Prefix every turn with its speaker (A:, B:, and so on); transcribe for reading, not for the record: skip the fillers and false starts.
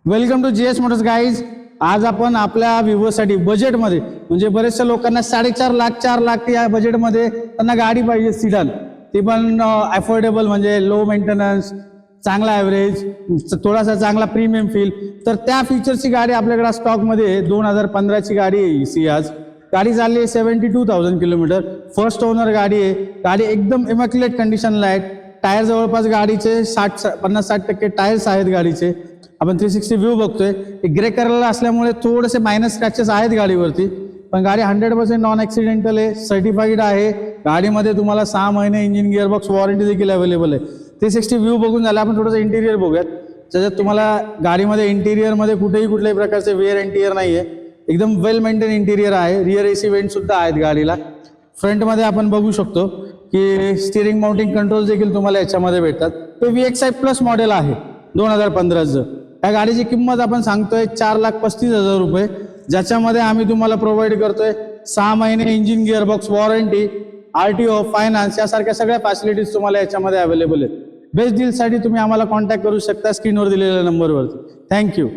A: Welcome to GS motors guys. आज आपण आपल्या व्ह्यूअर्ससाठी बजेटमध्ये म्हणजे बरेचशा लोकांना 4.5 लाख 4 लाख या बजेटमध्ये त्यांना गाडी पाहिजे सिडान, ती पण अफोर्डेबल म्हणजे लो मेंटेनन्स, चांगला ॲव्हरेज, थोडासा चांगला प्रीमियम फील. तर त्या फीचरची गाडी आपल्याकडे स्टॉकमध्ये 2015ची गाडी आहे सियाज. गाडी चालली आहे 72,000 किलोमीटर. फर्स्ट ओनर गाडी आहे. गाडी एकदम इमॅक्युलेट कंडिशनला आहे. टायर जवळपास गाडीचे 50-60% टायर्स आहेत गाडीचे. आपण 360 व्ह्यू बघतोय. ग्रे कलरला असल्यामुळे थोडेसे मायनस स्क्रॅचेस आहेत गाडीवरती, पण गाडी 100% नॉन ॲक्सिडेंटल आहे, सर्टिफाईड आहे. गाडीमध्ये तुम्हाला 6 महिने इंजिन गिअरबॉक्स वॉरंटी देखील अवेलेबल आहे. 360 व्ह्यू बघून झालं. आपण थोडंसं इंटिरियर बघूयात. त्याच्यात तुम्हाला गाडीमध्ये इंटिरियरमध्ये कुठल्याही प्रकारचे वेअर इंटिरियर नाही आहे. एकदम वेल मेंटेन इंटिरियर आहे. रिअर एसी वेंट सुद्धा आहेत गाडीला. फ्रंटमध्ये आपण बघू शकतो की स्टिअरिंग माउंटिंग कंट्रोल देखील तुम्हाला याच्यामध्ये भेटतात. ते VXI प्लस मॉडेल आहे 2015चं. या गाडीची किंमत आपण सांगतोय 4,35,000 रुपये, ज्याच्यामध्ये आम्ही तुम्हाला प्रोव्हाइड करतोय 6 महिने engine gearbox warranty, RTO, finance यासारख्या सगळ्या फॅसिलिटीज तुम्हाला याच्यामध्ये अवेलेबल आहेत. बेस्ट डीलसाठी तुम्ही आम्हाला कॉन्टॅक्ट करू शकता स्क्रीनवर दिलेल्या नंबरवरती. थँक्यू.